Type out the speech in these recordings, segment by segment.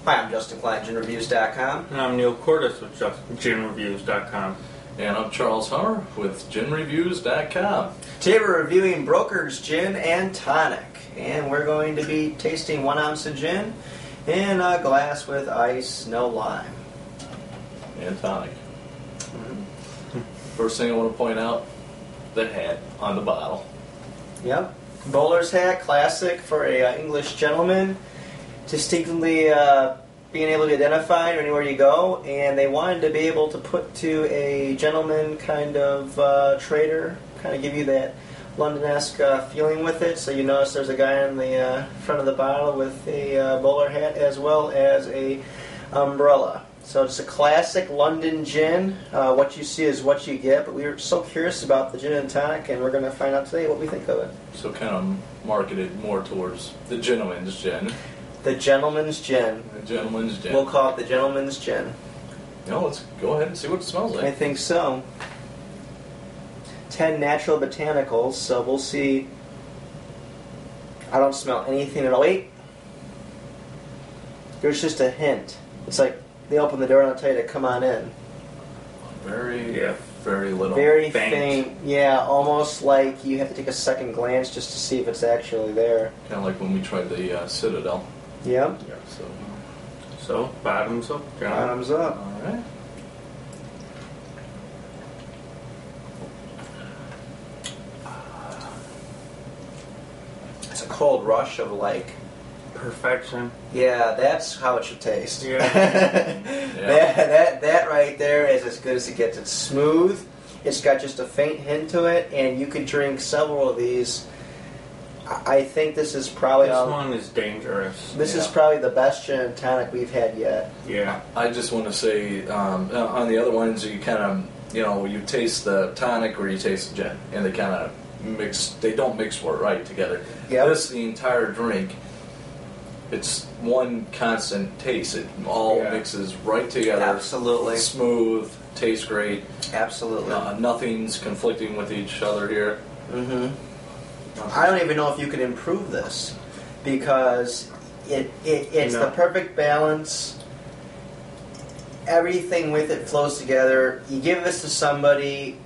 Hi, I'm Justin Klein, GinReviews.com. And I'm Neil Cordes with GinReviews.com. And I'm Charles Hummer with GinReviews.com. Today we're reviewing Broker's Gin and Tonic. And we're going to be tasting 1 ounce of gin in a glass with ice, no lime. And tonic. First thing I want to point out, the hat on the bottle. Yep. Bowler's hat, classic for a English gentleman. Distinctly being able to identify anywhere you go, and they wanted to be able to put to a gentleman kind of trader, kind of give you that London-esque feeling with it. So you notice there's a guy on the front of the bottle with a bowler hat as well as a umbrella. So it's a classic London gin. What you see is what you get, but we were so curious about the gin and tonic, and we're going to find out today what we think of it. So kind of marketed more towards the gentleman's gin. The gentleman's gin. The gentleman's gin. We'll call it the gentleman's gin. Let's go ahead and see what it smells like. I think so. 10 natural botanicals, so we'll see. I don't smell anything at all. Wait. There's just a hint. It's like they open the door and I'll tell you to come on in. Very little. Very faint. Yeah, almost like you have to take a second glance just to see if it's actually there. Kind of like when we tried the Citadel. Yep. Yeah. So, bottoms up, John. Bottoms up. All right. It's a cold rush of like, Perfection. yeah, that's how it should taste. Yeah. That right there is as good as it gets. It's smooth. It's got just a faint hint to it, and you could drink several of these. I think this is probably This one is dangerous. This is probably the best gin and tonic we've had yet. Yeah. I just want to say, on the other ones, you kind of, you taste the tonic or you taste the gin, and they kind of mix. They don't mix right together. Yep. This, the entire drink, it's one constant taste. It all mixes right together. Absolutely. Smooth, tastes great. Absolutely. Nothing's conflicting with each other here. Mm-hmm. I don't even know if you could improve this, because it's the perfect balance. Everything with it flows together. You give this to somebody,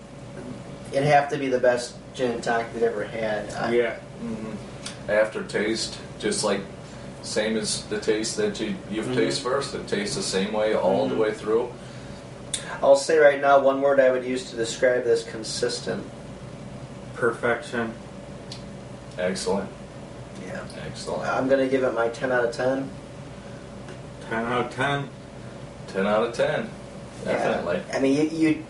it'd have to be the best gin and tonic they've ever had. Yeah. Mm-hmm. Aftertaste, just like same as the taste that you've tasted first. It tastes the same way all the way through. I'll say right now one word I would use to describe this: consistent. Perfection. Excellent. Yeah. Excellent. I'm going to give it my 10 out of 10. 10 out of 10. 10 out of 10. Definitely. Yeah. I mean,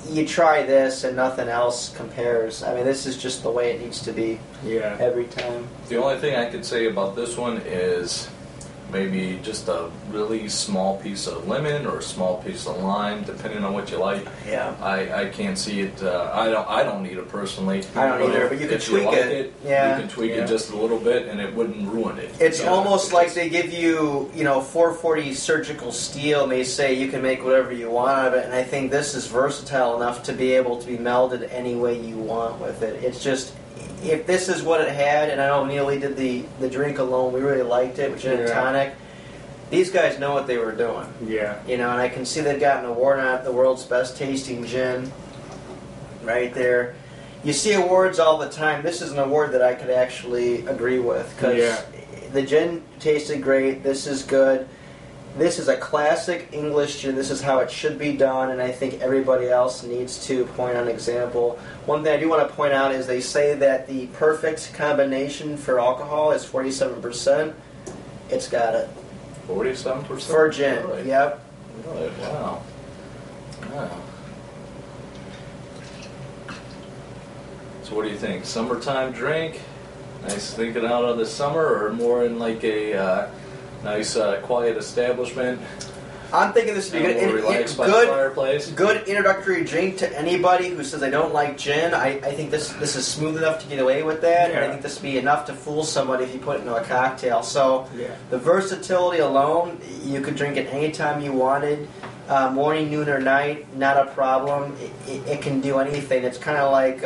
you try this and nothing else compares. I mean, this is just the way it needs to be. Yeah. Every time. The only thing I could say about this one is maybe just a really small piece of lemon or a small piece of lime, depending on what you like. Yeah. I can't see it. I don't need it personally. I don't either, but you can if tweak you like it. Yeah. You can tweak it just a little bit, and it wouldn't ruin it. It's almost like they give you, 440 surgical steel, and they say you can make whatever you want out of it. And I think this is versatile enough to be able to be melded any way you want with it. It's just, if this is what it had, and I know Neely did the drink alone, we really liked it, with gin and tonic. These guys know what they were doing. Yeah. And I can see they've got an award on it, the world's best tasting gin, right there. You see awards all the time. This is an award that I could actually agree with, because the gin tasted great. This is good. This is a classic English gin. This is how it should be done, and I think everybody else needs to point an example. One thing I do want to point out is they say that the perfect combination for alcohol is 47%. It's got it. 47%? For gin, Really? yep. Really? Wow. So what do you think? Summertime drink? Nice thinking out of the summer, or more in like a nice quiet establishment? I'm thinking this would be More relaxed by the fireplace? Good introductory drink to anybody who says I don't like gin. I think this is smooth enough to get away with that, and I think this would be enough to fool somebody if you put it into a cocktail. So the versatility alone, you could drink it anytime you wanted, morning, noon, or night, not a problem. It can do anything. It's kind of like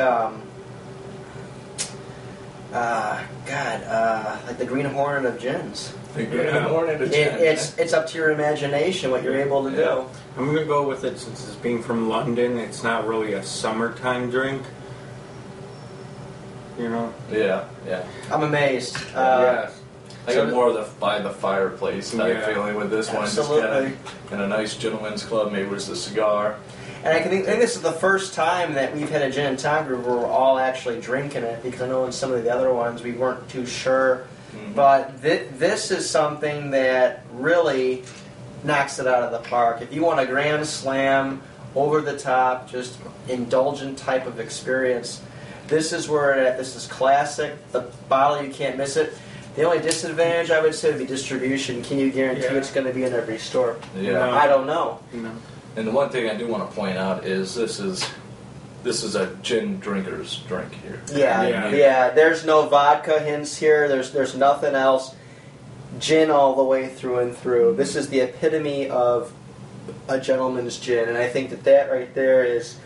like the Green Hornet of gins. They go in the morning to gin. It's up to your imagination what you're able to do. I'm going to go with it since it's being from London. It's not really a summertime drink. You know? Yeah. I'm amazed. Yes. I got more of the by the fireplace type feeling with this one. Absolutely. Just kind of in a nice gentleman's club, maybe with a cigar. And I think this is the first time that we've had a gin and tonic where we're all actually drinking it, because I know in some of the other ones we weren't too sure. Mm-hmm. But this is something that really knocks it out of the park. If you want a grand slam, over the top, just indulgent type of experience, this is where it's at. This is classic. The bottle, you can't miss it. The only disadvantage, I would say, would be distribution. Can you guarantee it's going to be in every store? Yeah. No. I don't know. No. And the one thing I do want to point out is this is a gin drinker's drink here. Yeah. There's no vodka hints here. There's nothing else. Gin all the way through and through. This is the epitome of a gentleman's gin, and I think that right there is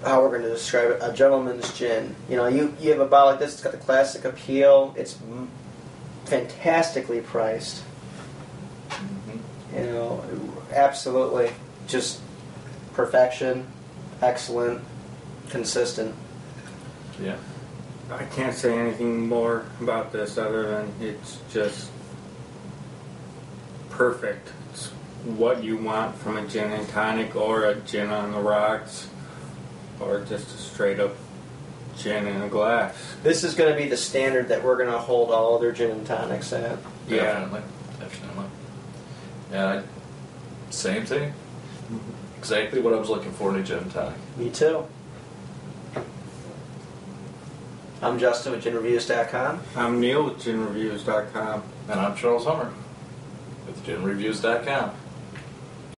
how we're going to describe it. A gentleman's gin. You know, you have a bottle like this. It's got the classic appeal. It's fantastically priced. Mm-hmm. You know, absolutely, just perfection, excellent, consistent. Yeah. I can't say anything more about this other than it's just perfect. It's what you want from a gin and tonic, or a gin on the rocks, or just a straight up gin in a glass. This is going to be the standard that we're going to hold all other gin and tonics at. Yeah. Definitely. Yeah, same thing. Exactly what I was looking for in a gin and tonic. Me too. I'm Justin with GinReviews.com. I'm Neil with GinReviews.com. And I'm Charles Hummer with GinReviews.com.